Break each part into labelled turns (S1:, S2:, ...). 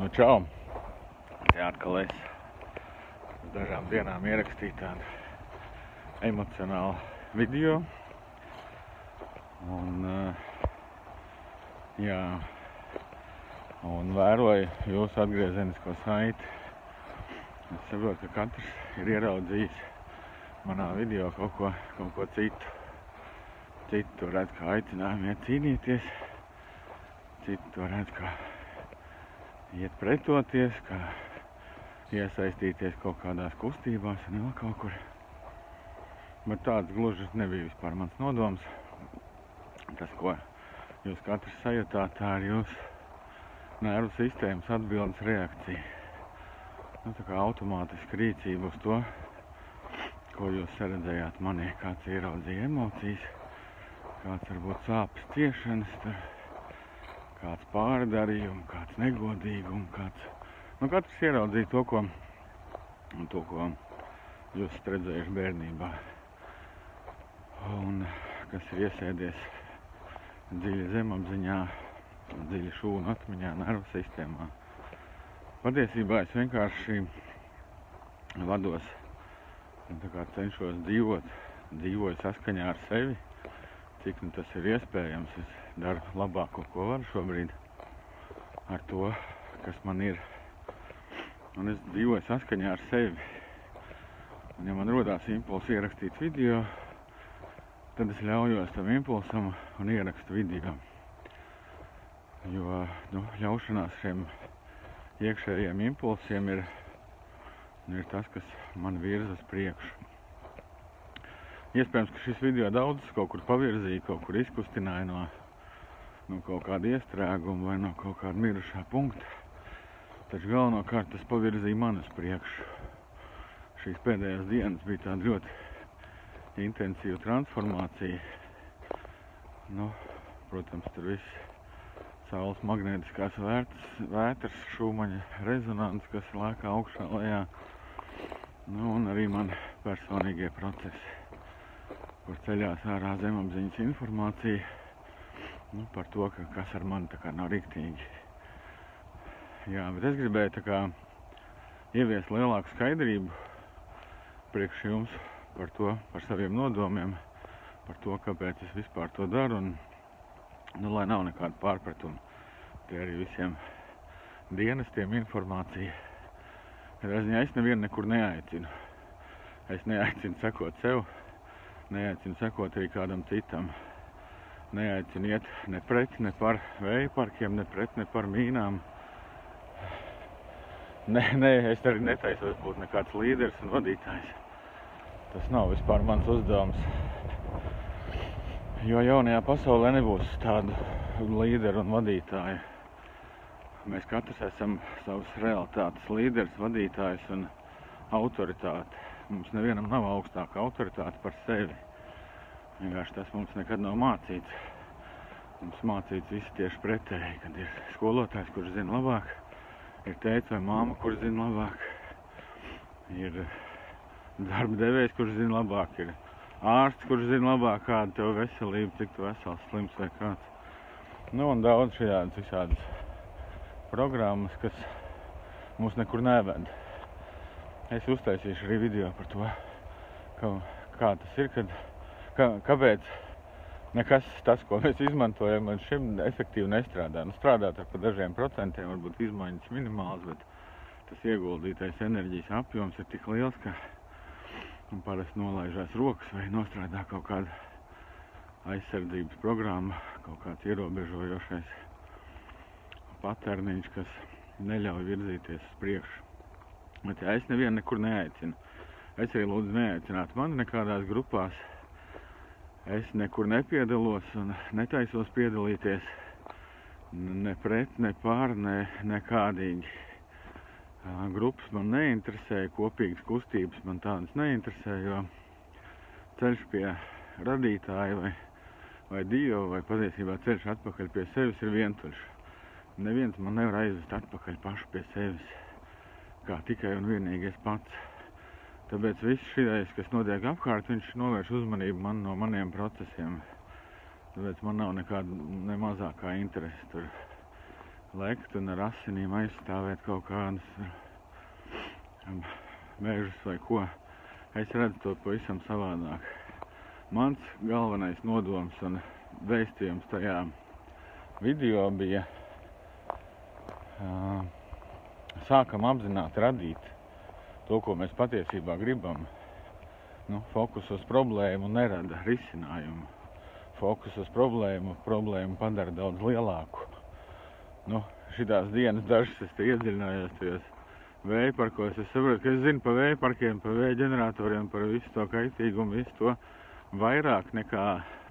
S1: Nu, čau! Te atkal es uz dažām dienām ierakstīju tādu emocionālu video. Un vēroju jūsu atgriezenisko saiti. Es saprotu, ka katrs ir ieraudzījis manā video kaut ko citu. Citu to redz kā aicinājumu iet cīnīties, citu to redz kā iet pretoties, kā iesaistīties kaut kādās kustībās un vēl kaut kur. Bet tāds gluži nebija vispār mans nodoms. Tas, ko jūs katrs sajūtāt, tā ir jūsu nervu sistēmas atbildes reakcija. Tā kā automātiska rīcība uz to, ko jūs saredzējāt manī, kāds ieraudzīja emocijas, kāds varbūt sāpes, ciešanas, kāds pārdarījums, kāds negodīgums, katrs ieraudzīja to, ko jūs esat redzējuši bērnībā. Un kas ir iesēdies dziļi zemapziņā, dziļi šūnu atmiņā, nervu sistēmā. Patiesībā es vienkārši vados, cenšos dzīvoju saskaņā ar sevi, cik nu tas ir iespējams. Es daru labāko, ko varu šobrīd ar to, kas man ir. Un es dzīvoju saskaņā ar sevi. Un ja man rodās impulsi ierakstīt video, tad es ļaujos tam impulsam un ierakstu video. Jo ļaušanās šiem iekšējiem impulsiem ir tas, kas man virza uz priekšu. Iespējams, ka šis video daudzus kaut kur pavirzīja, kaut kur izkustināja no kaut kāda iestrēguma vai no kaut kāda mirušā punkta. Taču galvenokārt tas pavirzīja mani uz priekšu. Šīs pēdējās dienas bija tāda ļoti intensīva transformācija. Protams, tur viss saules magnētiskās vētras, šūmaņa rezonants, kas lēkā augšā lejā. Un arī man personīgie procesi, kur ceļās ārā zemapziņas informācija par to, kas ar mani tā kā nav riktīgi. Bet es gribēju ieviest lielāku skaidrību priekš jums par to, par saviem nodomiem, par to, kāpēc es vispār to daru, un lai nav nekāda pārpratuma. Tie arī visiem dienestiem informācija. Es nevienu nekur neaicinu. Es neaicinu sekot sev, neaicinu sekot arī kādam citam. Neaicinu iet ne pret, ne par vēju parkiem, ne pret, ne par mīnām. Es arī netaisos būt nekāds līderis un vadītājs. Tas nav vispār mans uzdevums. Jo jaunajā pasaulē nebūs tādu līderu un vadītāju. Mēs katrs esam savas realitātes līderis, vadītājs un autoritāte. Mums nevienam nav augstāka autoritāte par sevi. Vienkārši tas mums nekad nav mācīts. Mums mācīts visi tieši pretēji, kad ir skolotājs, kurš zina labāk, ir tēvs vai māma, kurš zina labāk, ir darba devējs, kurš zina labāk, ir ārsts, kurš zina labāk, kāda tev veselība, cik tu vesels, slims vai kāds. Un daudz šajādas visādas programmas, kas mūs nekur neved. Es uztaisīšu arī video par to, kā tas ir, kāpēc nekas tas, ko mēs izmantojam, līdz šim efektīvi nestrādā. Strādāt ar pa dažiem procentiem, varbūt izmaiņas minimāls, bet tas ieguldītais enerģijas apjoms ir tik liels, ka parasti nolaižās rokas vai nostrādā kaut kāda aizsardzības programma, kaut kāds ierobežojošais paterniņš, kas neļauj virzīties uz priekšu. Bet es nevienu nekur neaicinu. Es arī lūdzu neaicināt mani nekādās grupās. Es nekur nepiedalos un netaisos piedalīties ne pret, ne pār, nekādīgi. Grupas man neinteresē, kopīgas kustības man tādas neinteresē, jo ceļš pie radītāja vai Dieva, vai patiesībā ceļš atpakaļ pie sevis ir vientuļš. Neviens man nevar aizvest atpakaļ pašu pie sevis, kā tikai un vienīgi es pats. Tāpēc viss šis, kas notiek apkārt, viņš novērš uzmanību no maniem procesiem. Tāpēc man nav nekāda ne mazākā interese tur lekt un ar asinīm aizstāvēt kaut kādus mežus vai ko. Es redzu to pavisam savādāk. Mans galvenais nodoms un vēstījums tajā video bija sākam apzināti radīt to, ko mēs patiesībā gribam. Fokus uz problēmu nerada risinājumu. Fokus uz problēmu padara daudz lielāku. Šitās dienas dažas es te iedziļinājos tajos vējparkos. Es saprotu, ka es zinu pa vējparkiem, pa vēja ģeneratoriem, par visu to kaitīgumu, visu to vairāk nekā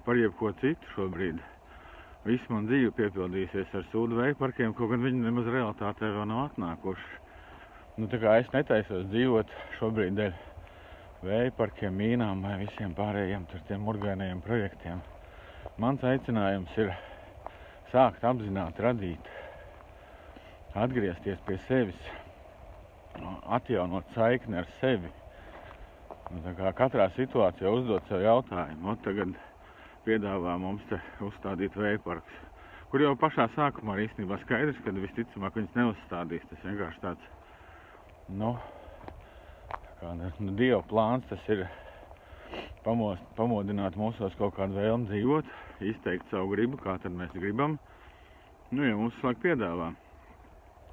S1: par jebko citu šobrīd. Viss man dzīve piepildīsies ar sūdu vējparkiem, kaut gan viņi nemaz realitātē vēl nav atnākuši. Tā kā es netaisos dzīvot šobrīd dēļ vējparkiem, mīnām vai visiem pārējiem tur tiem murgainajiem projektiem. Mans aicinājums ir sākt apzināti radīt, atgriezties pie sevis, atjaunot saikni ar sevi. Tā kā katrā situācijā uzdot sev jautājumu, tagad piedāvā mums te uzstādīt vējparks, kur jau pašā sākumā ir īstenībā skaidrs, ka visticamāk viņas neuzstādīs. Tas vienkārši tāds, Dieva plāns, tas ir pamodināt mūsos kaut kādu vēlmi dzīvot, izteikt savu gribu, kā tad mēs gribam. Ja mums slēg piedāvā.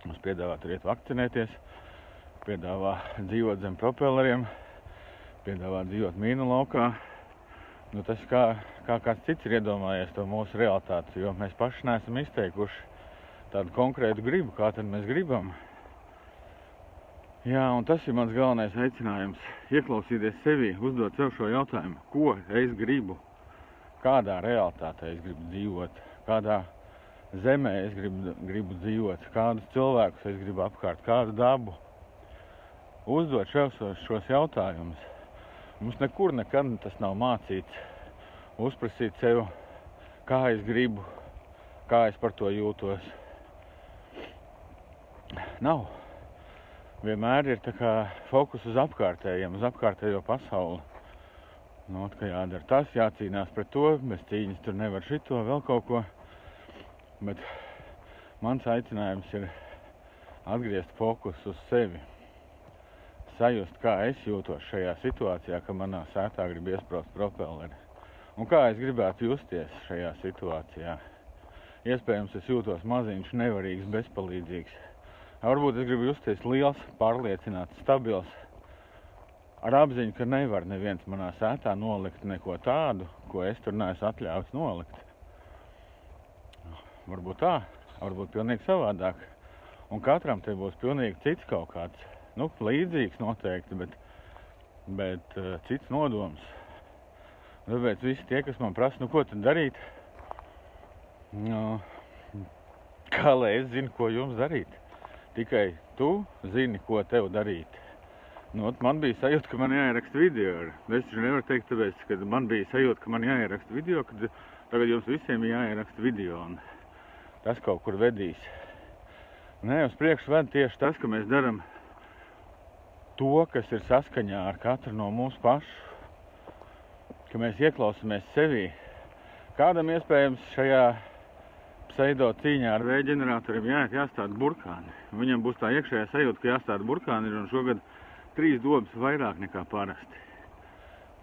S1: Mums piedāvā tur iet vakcinēties, piedāvā dzīvot zem propelleriem, piedāvā dzīvot mīnu laukā. Tas kā kāds cits ir iedomājies to mūsu realitāti, jo mēs paši neesam izteikuši tādu konkrētu gribu, kā tad mēs gribam. Jā, un tas ir mans galvenais aicinājums. Ieklausīties sevi, uzdot sev šo jautājumu, ko es gribu, kādā realitātē es gribu dzīvot, kādā zemē es gribu dzīvot, kādus cilvēkus es gribu apkārt, kādu dabu. Uzdot šos jautājumus. Mums nekur nekad tas nav mācīts. Uzprasīt sev, kā es gribu, kā es par to jūtos. Nav. Vienmēr ir tā kā fokus uz apkārtējiem, uz apkārtējo pasauli. Ka jādara tas, jācīnās pret to, bez cīņas tur nevar šito, vēl kaut ko. Bet mans aicinājums ir atgriezt fokus uz sevi. Sajust, kā es jūtos šajā situācijā, ka manā sētā grib iesprāst propelleri. Un kā es gribētu justies šajā situācijā. Iespējams, es jūtos maziņš, nevarīgs, bezpalīdzīgs. Varbūt es gribu justies liels, pārliecināts, stabils, ar apziņu, ka nevar neviens manā sētā nolikt neko tādu, ko es tur neesmu atļauts nolikt. Varbūt tā, varbūt pilnīgi savādāk. Un katram te būs pilnīgi cits kaut kāds, līdzīgs noteikti, bet cits nodoms. Tāpēc visi tie, kas man prasa, ko tad darīt, kā lai es zinu, ko jums darīt. Tikai tu zini, ko tev darīt. Man bija sajūta, ka man jāieraksta video. Es taču nevaru teikt, tāpēc, ka man bija sajūta, ka man jāieraksta video, kad tagad jums visiem ir jāieraksta video. Un tas kaut kur vedīs. Uz priekšu ved tieši tas, ka mēs daram to, kas ir saskaņā ar katru no mūsu pašu. Ka mēs ieklausamies sevī. Kādam iespējams šajā pseido cīņā ar vēja ģeneratoriem jāstāda burkāni. Viņam būs tā iekšējā sajūta, ka jāstāda burkāni ir un šogad 3 dobas vairāk nekā parasti.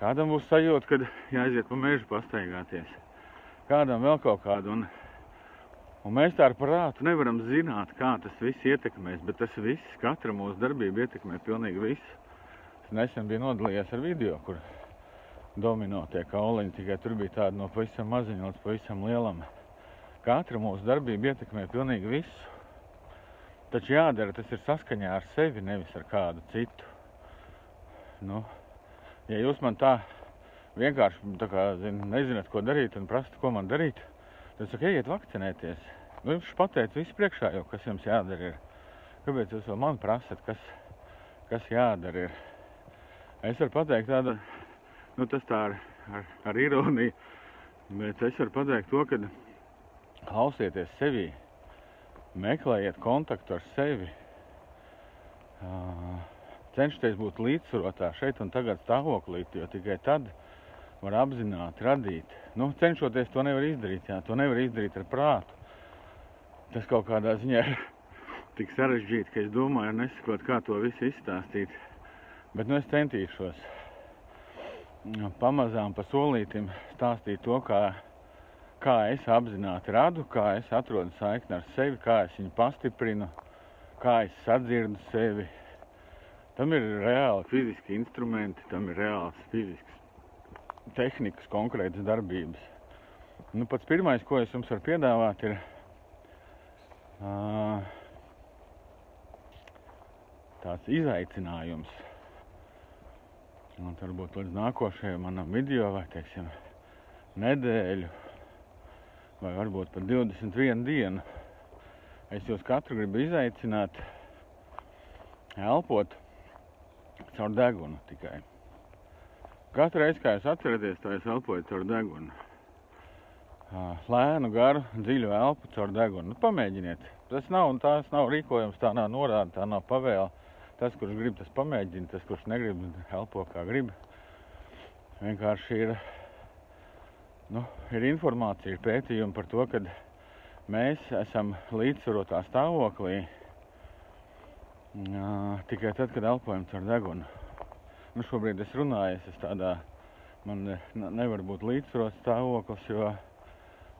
S1: Kādam būs sajūta, kad jāaiziet pa mežu pastaigāties. Kādam vēl kaut kādu. Un mēs tā ar prātu nevaram zināt, kā tas viss ietekmēs, bet tas viss, katra mūsu darbība ietekmē pilnīgi visu. Es nesen biju nodalījies ar video, kur domino tie kauliņi, tikai tur bija tāda no pavisam maziņa līdz pavisam lielam. Katra mūsu darbība ietekmē pilnīgi visu. Taču jādara, tas ir saskaņā ar sevi, nevis ar kādu citu. Ja jūs man tā vienkārši nezināt, ko darīt un prasat, ko man darīt, tad saka, ejiet vakcinēties. Jums pateic visu priekšā jau, kas jums jādara ir. Kāpēc jūs vēl man prasat, kas jādara ir? Es varu pateikt tādu, tas tā ar ironiju, bet es varu pateikt to, ka klausieties sevī, meklējiet kontaktu ar sevi, cenšties būt līdzsvarotā šeit un tagad stāvoklī, jo tikai tad var apzināti radīt. Cenšoties to nevar izdarīt, to nevar izdarīt ar prātu. tas kaut kādā ziņā ir tik sarežģīti, ka es domāju, nesakot, kā to visu izstāstīt. Bet es centīšos pamazām pa solītim stāstīt to, kā es apzināti radu, kā es atrodu saikni ar sevi, kā es viņu pastiprinu, kā es sadzirdu sevi. Tam ir reāli fiziski instrumenti, tam ir reāls fizisks tehnikas, konkrētas darbības. Pats pirmais, ko es jums varu piedāvāt, ir tāds izaicinājums. Un varbūt līdz nākošajam manam video, vai, teiksim, nedēļu, vai varbūt pat 21 dienu, es jūs katru gribu izaicināt elpot caur degunu tikai. Katru reizi, kā jūs atceraties, tā es elpoju caur degunu. Lēnu, garu, dziļu elpu caur degunu. Pamēģiniet. Tas nav rīkojums, tā nav norāda, tā nav pavēle. Tas, kurš grib, tas pamēģina, tas, kurš negrib, elpo kā grib. Vienkārši ir informācija, ir pētījumi par to, ka mēs esam līdzsvarotā stāvoklī tikai tad, kad elpojam caur degunu. Šobrīd es runāju, man nevar būt līdzsvarots stāvoklis, jo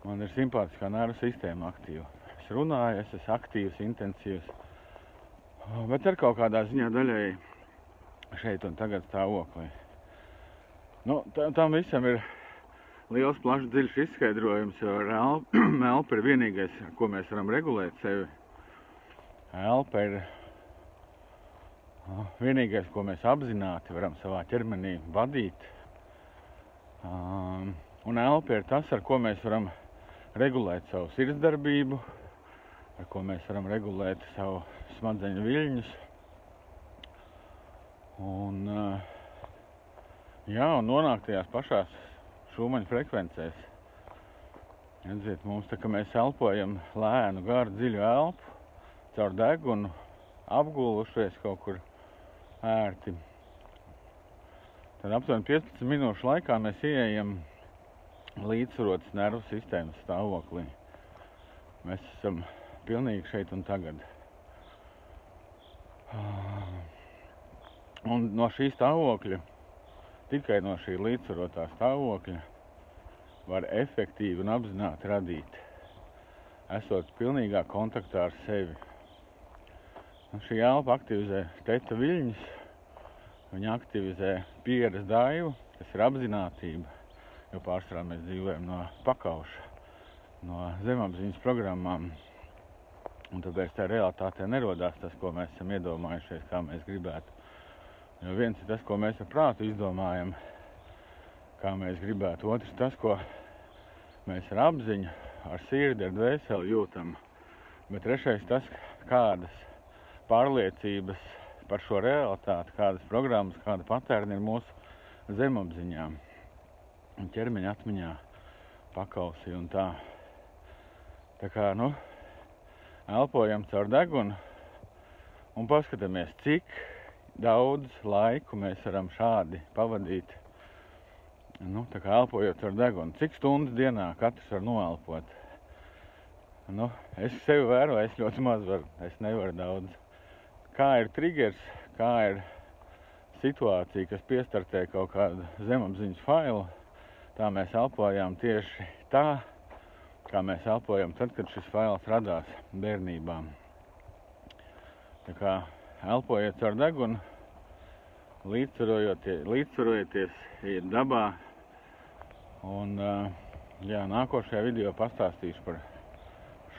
S1: man ir simpātiskā nervu sistēma aktīva. Es runāju, es esmu aktīvs, intensīvs, bet ar kaut kādā ziņā daļēji šeit un tagad stāvoklī. Tam visam ir liels, plašs, dziļš izskaidrojums, jo elpa ir vienīgais, ar ko mēs varam regulēt sevi. Elpa ir vienīgais, ko mēs apzināti varam savā ķermenī vadīt. Un elpa ir tas, ar ko mēs varam regulēt savu sirdsdarbību, ar ko mēs varam regulēt savu smadzeņu viļņus. Un nonākt tajās pašās šūmaņu frekvencēs. Redziet, mums tā, ka mēs elpojam lēnu, garu, dziļu elpu, caur degunu, apgulušies kaut kur ērti. Tad aptuveni 15 minūšu laikā mēs ieejam līdzsvarotas nervu sistēmas stāvoklī. Mēs esam pilnīgi šeit un tagad. Un no šī stāvokļa, tikai no šī līdzsvarotā stāvokļa, var efektīvi un apzināti radīt, esot pilnīgā kontaktā ar sevi. Šī elpa aktivizē teta viļņus, viņa aktivizē pieres daivu, kas ir apzinātība, jo pārsvarā mēs dzīvojam no pakauša, no zemapziņas programmām, un tāpēc tā realitātē nerodās tas, ko mēs esam iedomājušies, kā mēs gribētu. Jo viens ir tas, ko mēs ar prātu izdomājam, kā mēs gribētu, otrs tas, ko mēs ar apziņu, ar sirdi, ar dvēseli jūtam, bet trešais tas, kādas pārliecības par šo realitāti, kādas programmas, kāda patērni ir mūsu zemapziņā un ķermeņa atmiņā, pakausī un tā. Tā kā, elpojam caur degunu un paskatāmies, cik daudz laiku mēs varam šādi pavadīt, tā kā elpojot caur degunu. Cik stundas dienā katrs var noelpot? Es sevi vēroju, es ļoti maz varu, es nevaru daudz. Kā ir triggers, kā ir situācija, kas piestartē kaut kādu zemapziņas failu, tā mēs elpojām tieši tā, kā mēs elpojam tad, kad šis fails radās bērnībā. Tā kā elpojiet caur degunu, līdzsvarojieties, iet dabā, un nākošajā video pastāstīšu par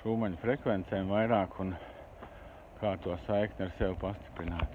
S1: šūmaņu frekvencēm vairāk un kā to saikni ar sevi pastiprināt.